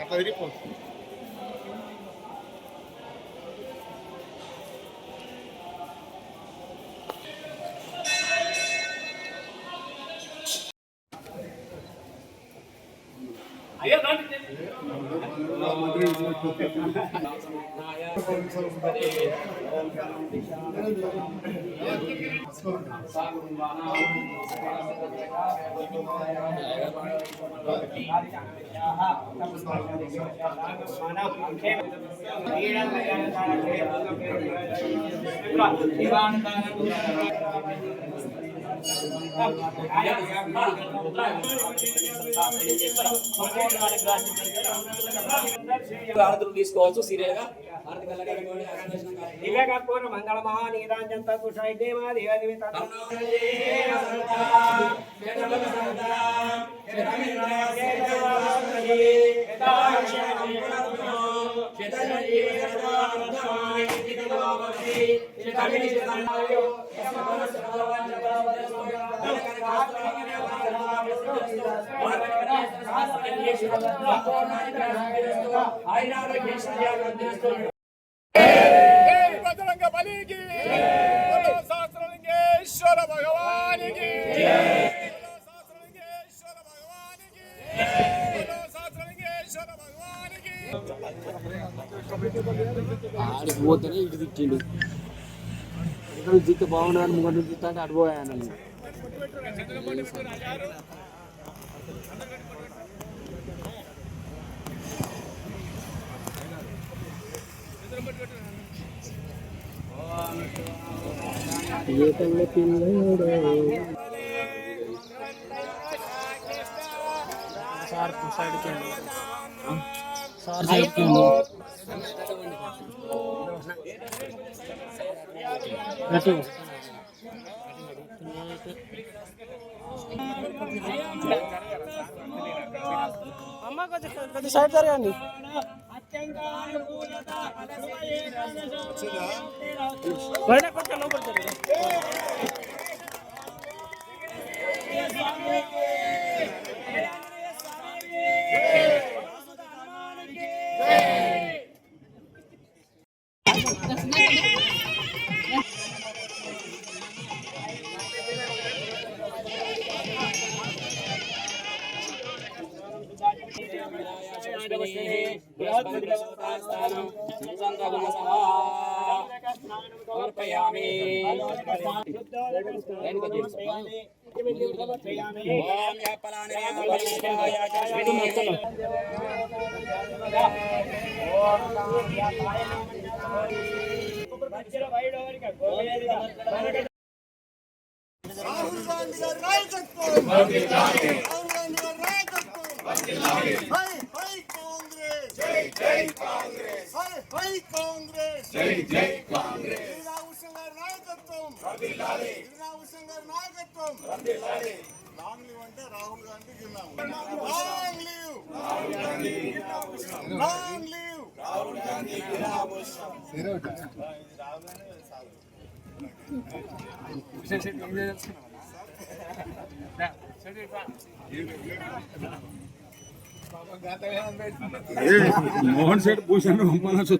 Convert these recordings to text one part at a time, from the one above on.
అట్లా తిరిగిపో. తీసుకోవచ్చు సీరియల్ గా మంగళ మహానీరాంజంత కుషైదేవా దేవదేవి बजरंग बली की, बोलो सहस्रलिंगेश्वर भगवान की, बोलो सहस्रलिंगेश्वर भगवान की, बोलो सहस्रलिंगेश्वर भगवान की। ఆడికి పోతేనే ఇటు తిట్టిండు ఇక్కడ జిత్తు బాగున్నాను ముందు జిత్తా అంటే అడిపోయాను ఏ తల్ల పిల్లడు సార్ సైడ్కి సార్ సైడ్కి అమ్మ కొంచెం సైడ్ జరగండి కొంచెం లోపల రాహుల్ గాంధీ గారి నాయకత్వం, రాహుల్ గాంధీ గారి నాయకత్వం, హై హై కాంగ్రెస్, జై జై కాంగ్రెస్, హై హై కాంగ్రెస్, జై జై కాంగ్రెస్, గిరిరాజు గారి నాయకత్వం వర్ధిల్లాలి, గిరిరాజు గారి నాయకత్వం వర్ధిల్లాలి. లాంగ్ లివ్ అంటే Rahul Gandhi Giriraju, long live Rahul Gandhi Giriraju, long live Rahul Gandhi Giriraju. Mohan Seth Bhushan పంపాల్సి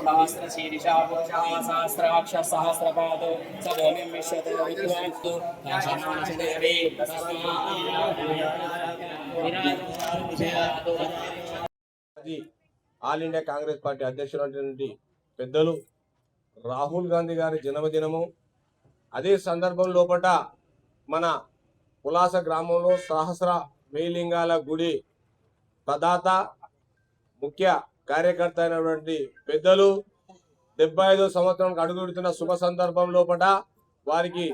सहस्रशीर्षापुरुषः सहस्राक्ष सहस्रपादो स भूमिं विश्वतो विद्वांसो नाशनाशदेवी ఆల్ ఇండియా కాంగ్రెస్ పార్టీ అధ్యక్షుడు పెద్దలు రాహుల్ గాంధీ గారి జన్మదినము. అదే సందర్భం లోపట మన పులాస గ్రామంలో సహస్ర వేలింగాల గుడి ప్రదాత ముఖ్య కార్యకర్త అయినటువంటి పెద్దలు 75వ సంవత్సరానికి అడుగుపెడుతున్న శుభ సందర్భం లోపట వారికి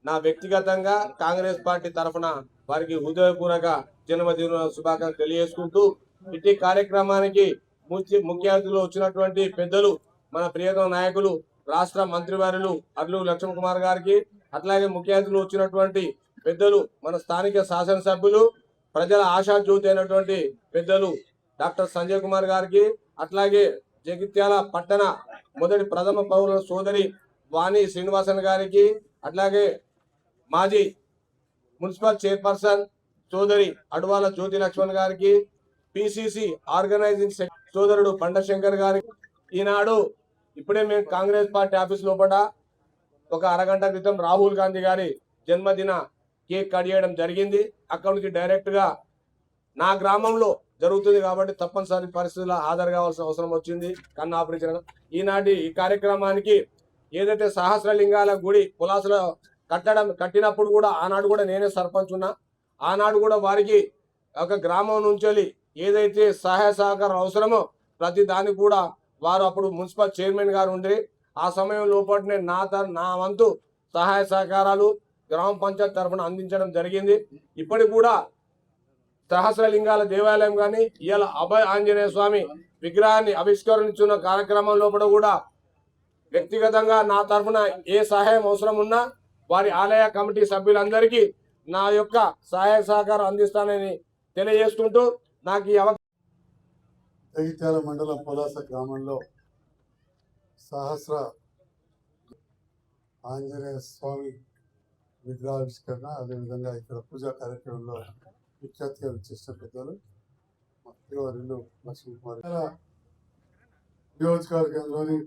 నా వ్యక్తిగతంగా కాంగ్రెస్ పార్టీ తరఫున వారికి హృదయపూర్వక జన్మదిన శుభాకాంక్షలు తెలియజేసుకుంటూ ఇట్టి కార్యక్రమానికి ముఖ్య అతిథులు వచ్చినటువంటి పెద్దలు మన ప్రియతమ నాయకులు రాష్ట్ర మంత్రివర్యులు అర్లు లక్ష్మణ్ కుమార్ గారికి, అట్లాగే ముఖ్య అతిథులు వచ్చినటువంటి పెద్దలు మన స్థానిక శాసనసభ్యులు ప్రజల ఆశా జ్యోతి అయినటువంటి పెద్దలు డాక్టర్ సంజయ్ కుమార్ గారికి, అట్లాగే జగిత్యాల పట్టణ మొదటి ప్రథమ పౌర సోదరి వాణి శ్రీనివాసన్ గారికి, అట్లాగే మాజీ మున్సిపల్ చైర్పర్సన్ సోదరి అడవాల జ్యోతి లక్ష్మణ్ గారికి, పిసిసి ఆర్గనైజింగ్ సోదరుడు పండశంకర్ గారికి, ఈనాడు ఇప్పుడే మేము కాంగ్రెస్ పార్టీ ఆఫీస్ లోపల ఒక అరగంట క్రితం రాహుల్ గాంధీ గారి జన్మదిన కేక్ కట్ చేయడం జరిగింది. అక్కడ నుంచి డైరెక్ట్ గా నా గ్రామంలో జరుగుతుంది కాబట్టి తప్పనిసరి పరిస్థితుల్లో హాజరు కావాల్సిన అవసరం వచ్చింది. కన్ను ఆపరేషన్ ఈనాటి ఈ కార్యక్రమానికి ఏదైతే సహస్రలింగాల గుడి పులాసలో కట్టినప్పుడు కూడా ఆనాడు కూడా నేనే సర్పంచ్ ఉన్నా. ఆనాడు కూడా వారికి ఒక గ్రామం నుంచి ఏదైతే సహాయ సహకారం అవసరమో ప్రతి దానికి కూడా వారు అప్పుడు మున్సిపల్ చైర్మన్ గారు ఉండి ఆ సమయం లోపలనే నా వంతు సహాయ సహకారాలు గ్రామ పంచాయతీ తరఫున అందించడం జరిగింది. ఇప్పటికి కూడా సహస్రలింగాల దేవాలయం కానీ ఇవాళ అభయ ఆంజనేయ స్వామి విగ్రహాన్ని ఆవిష్కరించున్న కార్యక్రమం లోపల కూడా వ్యక్తిగతంగా నా తరఫున ఏ సహాయం అవసరం ఉన్నా వారి ఆలయ కమిటీ సభ్యులందరికీ నా యొక్క సహాయ సహకారం అందిస్తానని తెలియజేసుకుంటూ నాకు ఈ జగిత్యాల మండలం పులాస గ్రామంలో సహస్ర ఆంజనేయ స్వామి విగ్రహావిష్కరణ, అదేవిధంగా ఇక్కడ పూజా కార్యక్రమంలో ముఖ్య అతిథిగా చేసిన పెద్దలు మంత్రివర్యులు లక్ష్మణ్ కుమార్ నియోజకవర్గంలోని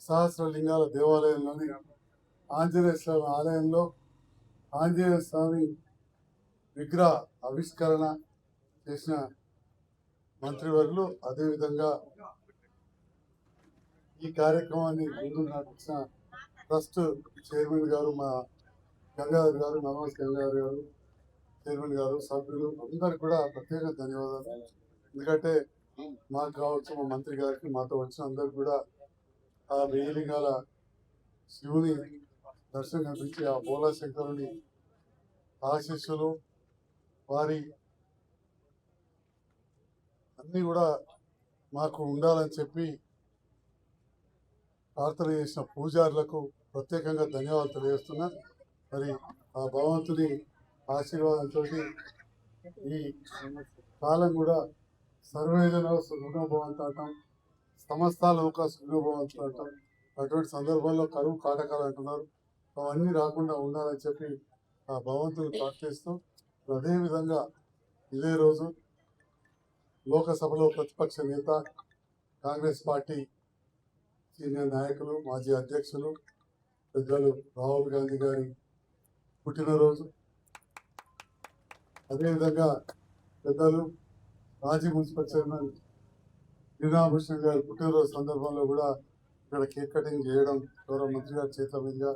సహస్రలింగాల దేవాలయంలోని ఆంజనేయ స్వామి ఆలయంలో ఆంజనేయ స్వామి విగ్రహ ఆవిష్కరణ చేసిన మంత్రివర్యులు, అదేవిధంగా ఈ కార్యక్రమాన్ని ముందు నడిచిన ట్రస్ట్ చైర్మన్ గారు మా గంగాధర్ గారు, నవాజ్ గంగాధర్ గారు చైర్మన్ గారు, సభ్యులు అందరికి కూడా ప్రత్యేక ధన్యవాదాలు. ఎందుకంటే మాకు కావచ్చు, మా మంత్రి గారికి, మాతో వచ్చిన అందరికి కూడా ఆ వేలింగాల శివుని దర్శనం కల్పించి ఆ బోలాశంకరుని ఆశీస్సులు వారి అన్నీ కూడా మాకు ఉండాలని చెప్పి ప్రార్థన చేసిన పూజారులకు ప్రత్యేకంగా ధన్యవాదాలు తెలియజేస్తున్నా. మరి ఆ భగవంతుని ఆశీర్వాదంతో ఈ కాలం కూడా సర్వేజన సుఖభవంతు అంటాం, సమస్తాలోక సుఖభవంతు అంటాం. అటువంటి సందర్భంలో కరువు కాటకాలు అంటున్నారు, అవన్నీ రాకుండా ఉండాలని చెప్పి ఆ భగవంతుని ప్రార్థిస్తూ, అదేవిధంగా ఇదే రోజు లోకసభలో ప్రతిపక్ష నేత కాంగ్రెస్ పార్టీ సీనియర్ నాయకులు మాజీ అధ్యక్షులు పెద్దలు రాహుల్ గాంధీ గారి పుట్టినరోజు, అదేవిధంగా పెద్దలు మాజీ మున్సిపల్ చైర్మన్ గిరినాభూషణ్ గారి పుట్టినరోజు సందర్భంలో కూడా ఇక్కడ కేక్ కటింగ్ చేయడం గౌరవ మంత్రి గారి చేతుల మీదుగా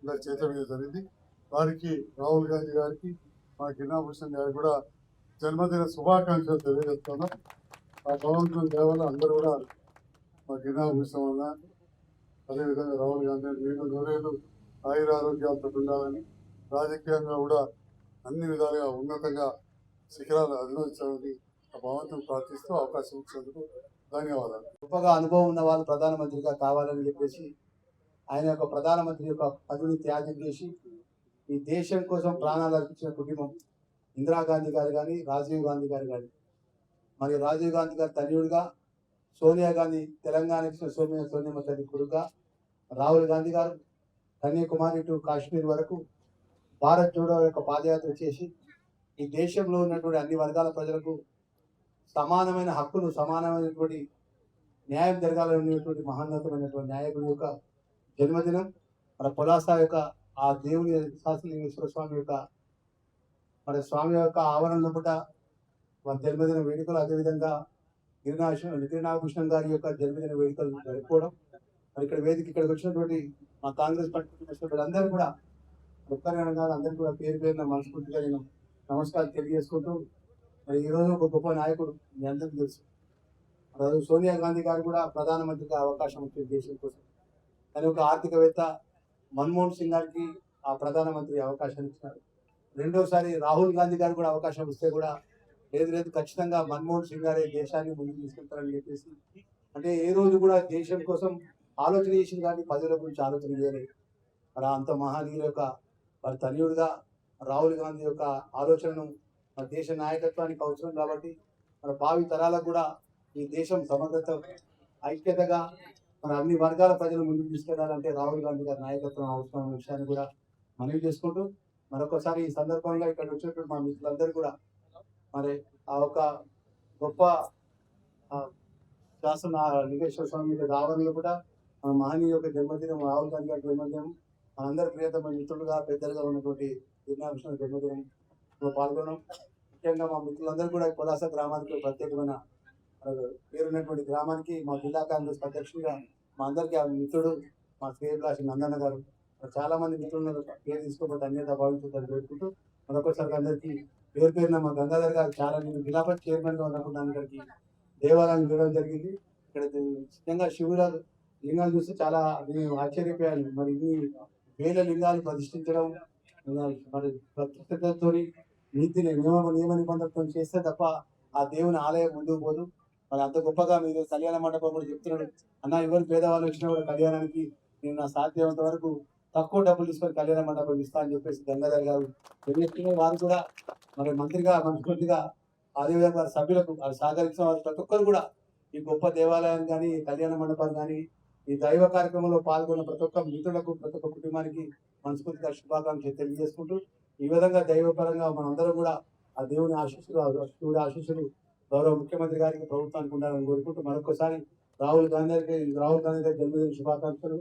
అందరి చేతుల మీద జరిగింది. వారికి రాహుల్ గాంధీ గారికి మా గిరినాభూషణ్ గారికి కూడా జన్మదిన శుభాకాంక్షలు తెలియజేస్తున్నాం. ఆ భగవంతుని దేవల్ల అందరూ కూడా మా గిరినాభూషణ్ వల్ల, అదేవిధంగా రాహుల్ గాంధీ వీళ్ళు నూరేళ్ళు ఆయుర ఆరోగ్యాలతో ఉండాలని, రాజకీయంగా కూడా అన్ని విధాలుగా ఉన్నతంగా శిఖరాలు అధిరోహించాలని ఆ భగవంతుని ప్రార్థిస్తూ అవకాశం ఇచ్చినందుకు ధన్యవాదాలు. గొప్పగా అనుభవం ఉన్న వాళ్ళు ప్రధానమంత్రిగా కావాలని చెప్పేసి ఆయన యొక్క ప్రధానమంత్రి యొక్క పదవిని త్యాగం చేసి ఈ దేశం కోసం ప్రాణాలు అర్పించిన కుటుంబం ఇందిరాగాంధీ గారు కానీ రాజీవ్ గాంధీ గారు కానీ. మరి రాజీవ్ గాంధీ గారి తనయుడిగా, సోనియా గాంధీ తెలంగాణ ఇచ్చిన సోనియమ్మ తల్లి కొడుకుగా, రాహుల్ గాంధీ గారు కన్యాకుమారి టు కాశ్మీర్ వరకు భారత్ జోడో యొక్క పాదయాత్ర చేసి ఈ దేశంలో ఉన్నటువంటి అన్ని వర్గాల ప్రజలకు సమానమైన హక్కులు, సమానమైనటువంటి న్యాయం జరగాలనేటువంటి మహోన్నతమైనటువంటి నాయకుడి యొక్క జన్మదినం. మన పులాస యొక్క ఆ దేవుని శాస్త్రలింగేశ్వర స్వామి యొక్క మన స్వామి యొక్క ఆవరణలో కూడా మన జన్మదిన వేడుకలు, అదేవిధంగా గిరినాభూషణం గారి యొక్క జన్మదిన వేడుకలు జరుపుకోవడం. మరి ఇక్కడికి వచ్చినటువంటి మా కాంగ్రెస్ పార్టీ సభ్యులందరూ కూడా ఒక్కరైనా అందరూ కూడా పేరు పేరున మనస్ఫూర్తిగా నేను నమస్కారం తెలియజేసుకుంటూ, మరి ఈరోజు ఒక గొప్ప నాయకుడు మీ అందరికీ తెలుసు. రోజు సోనియా గాంధీ గారు కూడా ప్రధానమంత్రిగా అవకాశం వచ్చింది దేశం కోసం. కానీ ఒక ఆర్థికవేత్త మన్మోహన్ సింగ్ గారికి ఆ ప్రధానమంత్రి అవకాశం ఇచ్చినారు. రెండోసారి రాహుల్ గాంధీ గారు కూడా అవకాశం ఇస్తే కూడా లేదు ఖచ్చితంగా మన్మోహన్ సింగ్ గారే దేశాన్ని ముందుకు తీసుకెళ్తారని చెప్పేసి, అంటే ఏ రోజు కూడా దేశం కోసం ఆలోచన చేసింది కానీ ప్రజల గురించి ఆలోచన చేయలేదు. మరి అంత మహానీయుల యొక్క వారి తనయుడిగా రాహుల్ గాంధీ యొక్క ఆలోచనను మన దేశ నాయకత్వానికి అవసరం కాబట్టి మన భావి తరాలకు కూడా ఈ దేశం సమగ్రత, ఐక్యతగా మన అన్ని వర్గాల ప్రజలు ముందుకు తీసుకెళ్లాలంటే రాహుల్ గాంధీ గారి నాయకత్వం అవసరం అనే విషయాన్ని కూడా మనవి చేసుకుంటూ, మరొకసారి ఈ సందర్భంగా ఇక్కడ వచ్చినటువంటి మా మిత్రులందరూ కూడా మరి ఆ ఒక గొప్ప శాసన లింగేశ్వర స్వామి రావణలో కూడా మన మహనీయ యొక్క జన్మదినం, రాహుల్ గాంధీ గారి జన్మదినం, మనందరి ప్రియతమ మిత్రులుగా పెద్దలుగా ఉన్నటువంటి గిరినాభూషణ జన్మదినంలో పాల్గొనడం. ముఖ్యంగా మా మిత్రులందరూ కూడా పులాస గ్రామానికి ప్రత్యేకమైన పేరున్నటువంటి గ్రామానికి మా జిల్లా కాంగ్రెస్ అధ్యక్షుడిగా మా అందరికీ ఆ మిత్రుడు మా శ్రేయభిలాషి నందన్న గారు, చాలా మంది మిత్రులను పేరు తీసుకోబట్టి అన్యత భావించుతారు పెట్టుకుంటూ, మరొకసారి అందరికీ పేరున మా గంగాధర్ గారు చాలా నేను జిల్లా పరిషత్ చైర్మన్ గా ఉన్నప్పుడు అందరికీ దేవాలయం చూడడం జరిగింది. ఇక్కడ నిజంగా శివుల లింగాలు చూస్తే చాలా నేను ఆశ్చర్యపోయాను. మరి ఇన్ని వేల లింగాలు ప్రతిష్ఠించడం మరి ప్రత్యేకతతో నీతిని నియమ నిబంధనతో చేస్తే తప్ప ఆ దేవుని ఆలయం ముందుకు పోదు. మరి అంత గొప్పగా మీరు కళ్యాణ మండపం కూడా చెప్తున్నాడు అన్న, ఎవరు పేదవాళ్ళు వచ్చినా కూడా కళ్యాణానికి నేను నా సాధ్యమంత వరకు తక్కువ డబ్బులు తీసుకొని కళ్యాణ మండపం ఇస్తా అని చెప్పేసి గంగాధర్ గారు తెలియజేస్తున్నారు. వారు కూడా మరి మంత్రిగా, మనస్ఫూర్తిగా, అదేవిధంగా వారి సభ్యులకు వారు సహకరించిన వారు ప్రతి ఒక్కరు కూడా ఈ గొప్ప దేవాలయం కానీ, కళ్యాణ మండపాలు కానీ, ఈ దైవ కార్యక్రమంలో పాల్గొన్న ప్రతి ఒక్క మిత్రులకు, ప్రతి ఒక్క కుటుంబానికి మనస్ఫూర్తిగా శుభాకాంక్షలు తెలియజేసుకుంటూ, ఈ విధంగా దైవపరంగా మనందరం కూడా ఆ దేవుని ఆశీస్సులు, శివుడి ఆశీస్సులు గౌరవ ముఖ్యమంత్రి గారికి, ప్రభుత్వానికి ఉండాలని కోరుకుంటూ మరొకసారి రాహుల్ గాంధీ గారి జన్మదిన శుభాకాంక్షలు.